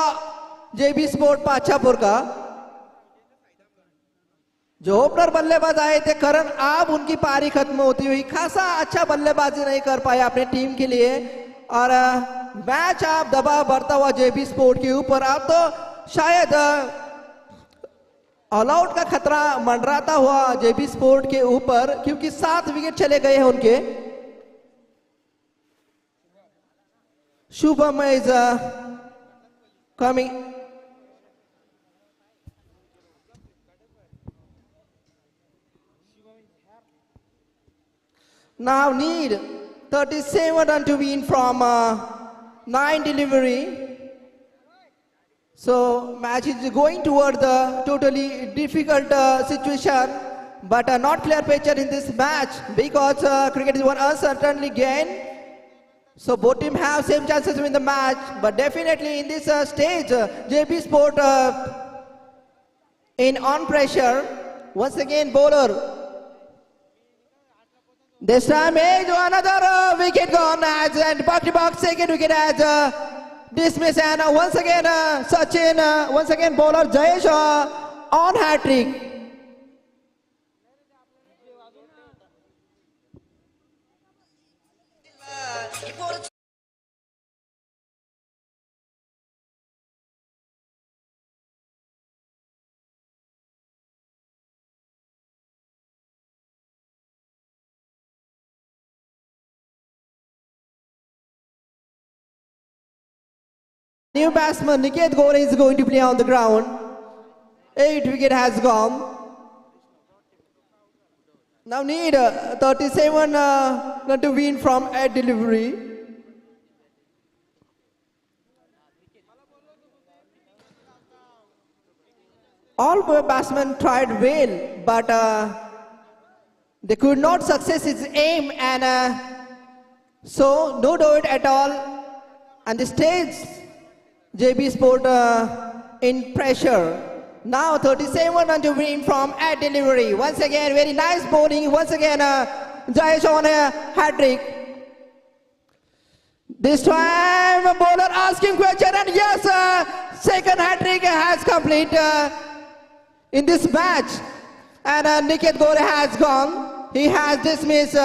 S3: जेबी स्पोर्ट पाचापुर का. जो ओपनर बल्लेबाज आए थे करण, अब उनकी पारी खत्म होती हुई. खासा अच्छा बल्लेबाजी नहीं कर पाए अपने टीम के लिए, और मैच आप दबाव बढ़ता हुआ जेबी स्पोर्ट के ऊपर. अब तो शायद ऑल आउट का खतरा मंडराता हुआ जेबी स्पोर्ट के ऊपर, क्योंकि 7 विकेट चले गए हैं उनके. Shubham is coming. Now need 37 run to win from 9 delivery. So match is going toward the totally difficult situation, but not clear picture in this match because cricket is one uncertainly game. So both teams have same chances to win the match, but definitely in this stage, JP Sport in on pressure. Once again bowler. This time is another wicket gone, and back-to-back second wicket has dismissed, and once again Sachin, once again bowler Jayesh on hat-trick. New batsman Niket Gore is going to play on the ground. 8 wicket has gone. Now need 37 to win from a delivery. All batsmen tried well, but they could not success its aim, and so no doubt at all. And the stage JB Sport in pressure. Now 37 on to win from a delivery. Once again, very nice bowling. Once again, Jayesh on a hat-trick. This time, a bowler asking question, and yes, second hat-trick has complete in this match. And Niket Gore has gone. He has dismissed.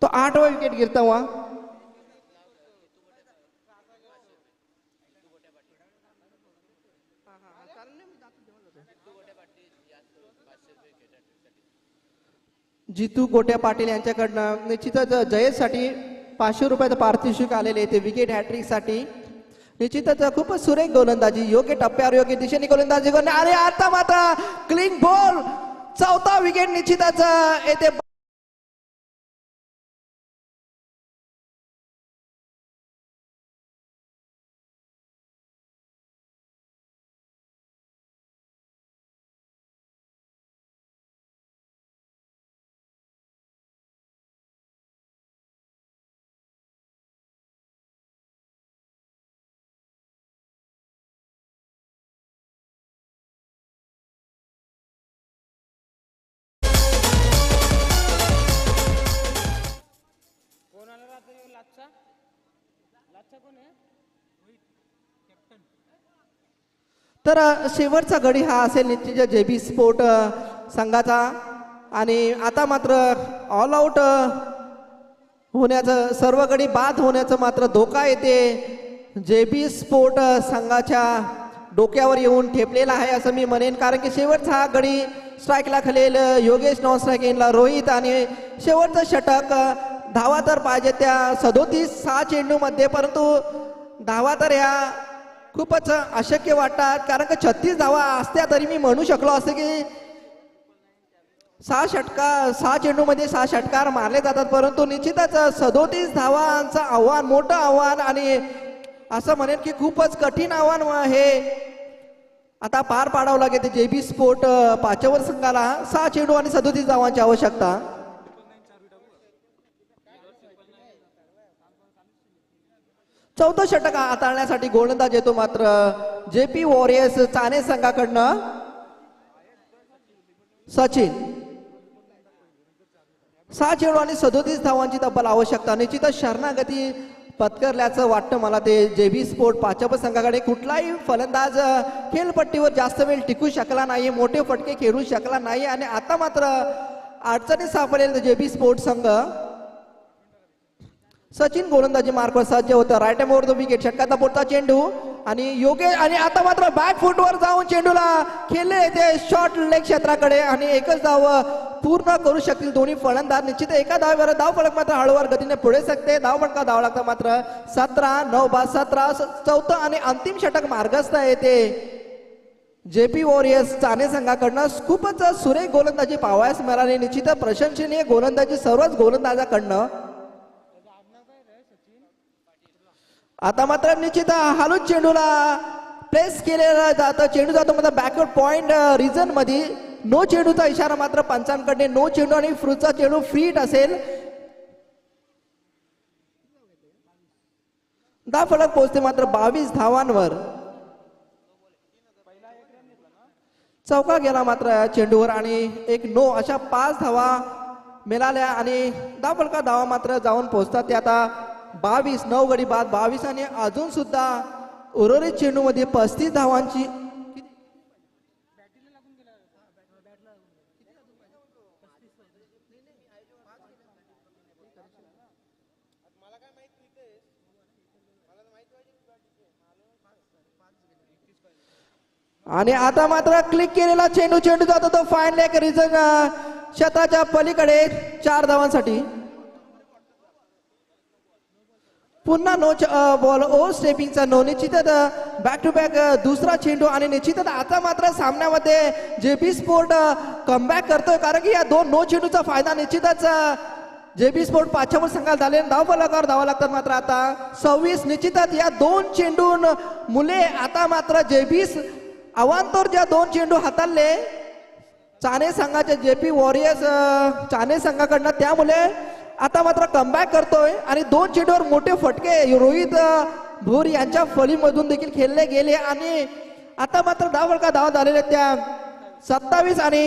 S3: तो 8वां wicket गिरता हुआ जितू गोट्या पाटील यांच्याकडनं निश्चितच जयेशसाठी 500 रुपयाचं पारितोषिक आलेले ते wicket hat trick साठी. निश्चितच खूपच सुरेख गोलंदाजी, योग्य टप्प्यावर योग्य दिशेने गोलंदाजी करणे. आणि आता मात्र क्लीन बॉल, चौथा विकेट निश्चितच येथे. तर शेवटचा गडी हा असेल निश्चित JB स्पोर्ट संघाचा. आणि आता मात्र ऑल आउट होण्याचं, सर्व गडी बाद होण्याचं मात्र धोका येते JB स्पोर्ट संघाच्या डोक्यावर येऊन ठेपलेला आहे असं मी म्हणेन. कारण की शेवटचा हा गडी स्ट्राईकला खालील योगेश, नॉन स्ट्राईकिंगला रोहित. आणि शेवटचं षटक, धावा तर पाहिजे त्या 37 चेंडूमध्ये, परंतु धावा तर ह्या खूपच अशक्य वाटतात. कारण की 36 धावा असत्या तरी मी म्हणू शकलो असते की 6 चेंडूमध्ये 6 षटकार मारले जातात. परंतु निश्चितच 37 धावांचं आव्हान, मोठं आव्हान, आणि असं म्हणेन की खूपच कठीण आव्हान हे आता पार पाडावं लागेल JB स्पोर्ट पाचवर संघाला. 6 चेंडू आणि 37 धावांची आवश्यकता. चौथं षटक हाताळण्यासाठी गोलंदाज येतो मात्र JP वॉरियर्स चाणे संघाकडनं सचिन. 6 चेंडू आणि 37 धावांची तब्बल आवश्यकता. निश्चितच शरणागती पत्करल्याचं वाटतं मला ते JB स्पोर्ट पाचप संघाकडे. कुठलाही फलंदाज खेळपट्टीवर जास्त वेळ टिकू शकला नाही, मोठे फटके खेळू शकला नाही. आणि आता मात्र अडचणीत सापडेल JB स्पोर्ट संघ. सचिन गोलंदाजी मार्कवर सज्ज होतं. Right hand over the wicket, षटकाचा पुढचा चेंडू आणि योगेश, आणि आता मात्र बॅक फुटवर जाऊन चेंडूला खेळले ते शॉर्ट लेग क्षेत्राकडे. आणि एकच धाव पूर्ण करू शकतील दोन्ही फलंदाज. निश्चित एका धावेवर धाव फलक मात्र हळूवार गतीने पुढे सकते. धाव फटका धाव लागतं मात्र 17, 9-17. चौथं आणि अंतिम षटक मार्गस्थ येते JP वॉरियर्स चाणे संघाकडनं. खूपच सुरेख गोलंदाजी पाहावयास मिळाली. निश्चित प्रशंसनीय गोलंदाजी सर्वच गोलंदाजाकडनं. आता मात्र निश्चित हालून चेंडूला प्रेस केलेला जातं. चेंडू जातो मात्र बॅकवर्ड पॉइंट रिजन मध्ये. नो चेंडूचा इशारा मात्र पंचांकडे. नो चेंडू आणि फ्रूटचा चेंडू फ्रीट असेल. धाव फलक पोहोचते मात्र 22 धावांवर. चौका गेला मात्र या चेंडूवर आणि एक नो, अशा 5 धावा मिळाल्या आणि धावफलका धावा मात्र जाऊन पोहोचतात ते आता 22 9 गडी बाद 22 आणि अजून सुद्धा उर्वरित चेंडूमध्ये 35 धावांची आणि आता मात्र क्लिक केलेला चेंडू जातो तो फाईन लेग रिजन शताच्या पलीकडे 4 धावांसाठी पुन्हा नो बॉल ओव्हर स्टेपिंगचा नो निश्चितच बॅक टू बॅक दुसरा चेंडू आणि निश्चितच आता मात्र सामन्यामध्ये जेपी स्पोर्ट कमबॅक करतोय कारण की या दोन नो चेंडूचा फायदा निश्चितच जेपी स्पोर्ट पाचव्या संघाला झाले धावफलकावर धावा लागतात मात्र आता 26 निश्चितच या दोन चेंडून मुले आता मात्र जेबी अवांतर ज्या दोन चेंडू हाताळले चाणे संघाचे जेपी वॉरियर्स चाणे संघाकडनं त्यामुळे आता मात्र कमबॅक करतोय आणि दोन चेंडूवर मोठे फटके रोहित भोर यांच्या फळीमधून देखील खेळले गेले आणि आता मात्र धावफलका धावा झालेले त्या 27 आणि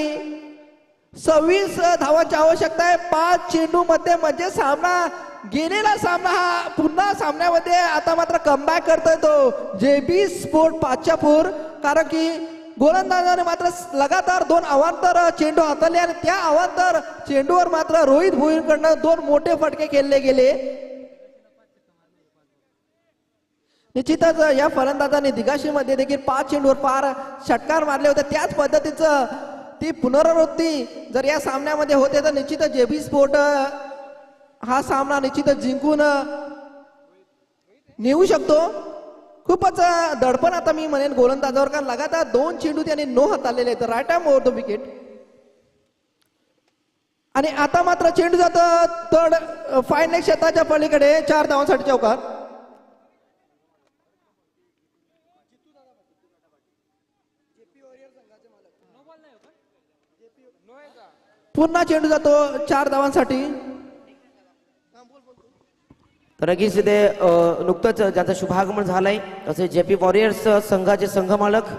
S3: 26 धावांची आवश्यकता आहे 5 चेंडू मध्ये म्हणजे सामना गेलेला सामना हा पुन्हा सामन्यामध्ये आता मात्र कमबॅक करतोय तो जेबी स्पोर्ट पाचापूर कारण की गोलंदाजाने मात्र लगातार 2 अवांतर चेंडू हाताळले आणि त्या अवांतर चेंडूवर मात्र रोहित भोईरकडनं 2 मोठे फटके खेळले गेले निश्चितच या फलंदाजाने दिगाशीमध्ये देखील 5 चेंडूवर पार षटकार मारले होते त्याच पद्धतीचं ती पुनरावृत्ती जर या सामन्यामध्ये होते तर निश्चितच जेबी स्पोर्ट हा सामना निश्चितच जिंकून नेऊ शकतो खूपच दडपण आता मी म्हणेन गोलंदाजावर कारण लगातार 2 चेंडू त्याने नो हाताळलेले आहेत right arm over the wicket आणि आता मात्र चेंडू जातो थर्ड फाईन लेग क्षेत्राच्या पलीकडे 4 धावांसाठी चौकार पुन्हा चेंडू जातो 4 धावांसाठी
S4: तर नक्कीच इथे नुकतंच ज्यांचं शुभागमन झालंय तसे जेपी वॉरियर्स संघाचे संघमालक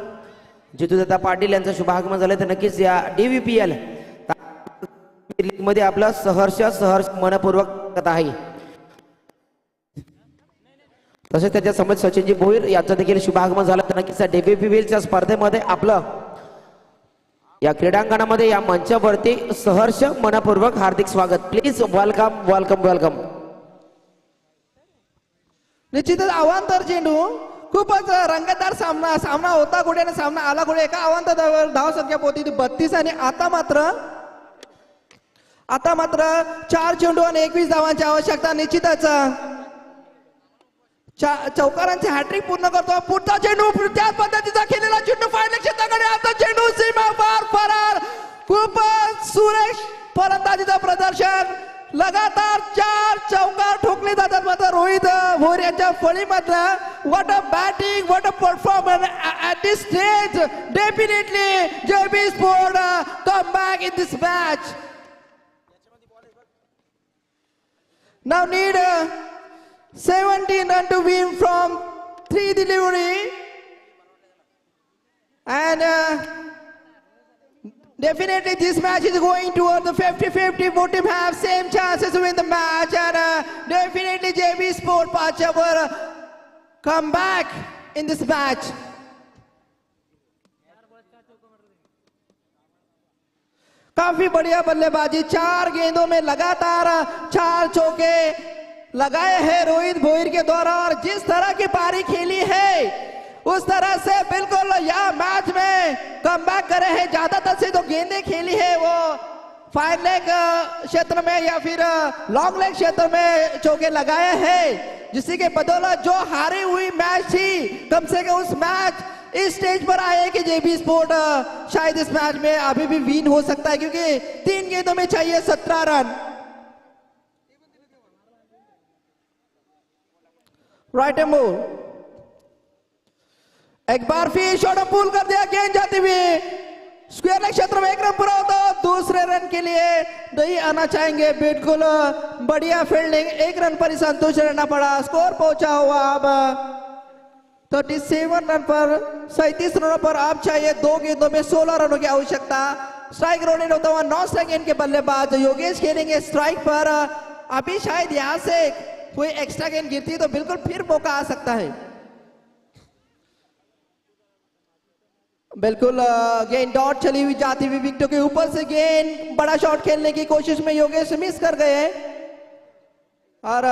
S4: जितूदादा पाटील यांचं शुभागमन झालंय तर नक्कीच या DVPL मध्ये आपलं सहर्ष मनपूर्वक आहे तसेच त्याच्या समोर सचिनजी भोईर यांचं देखील शुभागमन झालं तर नक्कीच DVPL स्पर्धेमध्ये आपलं या क्रीडांगणामध्ये या मंचावरती सहर्ष मनपूर्वक हार्दिक स्वागत प्लीज वेलकम वेलकम वेलकम
S3: निश्चितच अवांतर चेंडू खूपच रंगतदार सामना होता कुठे आणि सामना आला कुठे एका अवांतर धाव संख्या पोहोचली ती 32 आणि आता मात्र 4 चेंडू आणि 21 धावांची आवश्यकता निश्चितच चौकारांचे हॅट्रिक पूर्ण करतो पुढचा चेंडू त्याच पद्धतीचा खेळलेला चेंडू फायनल क्षेत्राकडे आता चेंडू सीमा पार फरार खूपच सुरेश फलंदाजीचं प्रदर्शन लगातार 4 चौकार ठोकले जातात मात्र रोहित भोर यांच्या फळीमधलं what a batting what a performance at this stage definitely JB sport come back in this match now need 17 run to win from 3 delivery and definitely this match is going toward the 50-50 both team have same chances to win the match and definitely JB Sport Pachapur come back in this match काफी बढ़िया बल्लेबाजी 4 गेंदों में लगातार 4 चौके लगाए हैं रोहित भोईर के द्वारा और जिस तरह की पारी खेली है उस तरह से बिल्कुल यह मैच में कमबैक करे हैं ज्यादातर से जो गेंदें खेली है वो फाइन लेग क्षेत्र में या फिर लॉन्ग लेग क्षेत्र में चौके लगाए हैं जिससे के बदौलत जो हारी हुई मैच थी कम से कम उस मैच इस स्टेज पर आए कि जेबी स्पोर्ट शायद इस मैच में अभी भी विन हो सकता है क्योंकि 3 गेंदों में चाहिए 17 रन राइट एंड मूव एक बार फिर शॉट पुल कर दिया गेंद जाती हुई स्क्वायर लेग क्षेत्र में 1 रन पूरा होता दूसरे रन के लिए नहीं आना चाहेंगे बिल्कुल बढ़िया फील्डिंग 1 रन पर ही संतुष्ट रहना पड़ा स्कोर पहुंचा हुआ अब 37 रन पर 37 रनों पर आप चाहिए 2 गेंदों में 16 रनों की आवश्यकता स्ट्राइक रोटेट होता हुआ नॉन स्ट्राइक एंड के बल्लेबाज योगेश खेलेंगे स्ट्राइक पर। अभी शायद यहाँ से कोई एक्स्ट्रा गेंद गिरती है तो बिल्कुल फिर मौका आ सकता है। बिल्कुल गेंद डॉट चली हुई जाती हुई विकेटों के ऊपर से गेंद, बड़ा शॉट खेलने की कोशिश में योगेश मिस कर गए और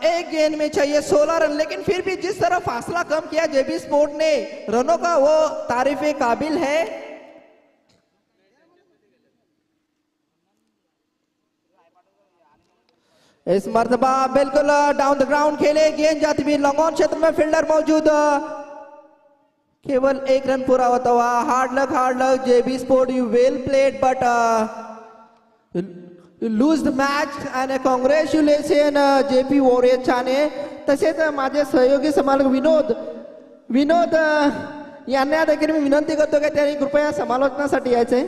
S3: एक गेंद में चाहिए 16 रन। लेकिन फिर भी जिस तरह फासला कम किया जेबी स्पोर्ट ने रनों का, वो तारीफे काबिल है। इस मर्तबा बिल्कुल डाउन द ग्राउंड खेले, गेंद जाती हुई लॉन्ग ऑन क्षेत्र में फील्डर मौजूद, केवल 1 रन पूरा होता हुआ। Hard luck JB sport, you well played but lose the match and congratulation JP वॉरियर्सने। तसेच माझे सहयोगी समालोचक विनोद यांना देखील मी विनंती करतो की त्यांनी कृपया समालोचनासाठी यायचे।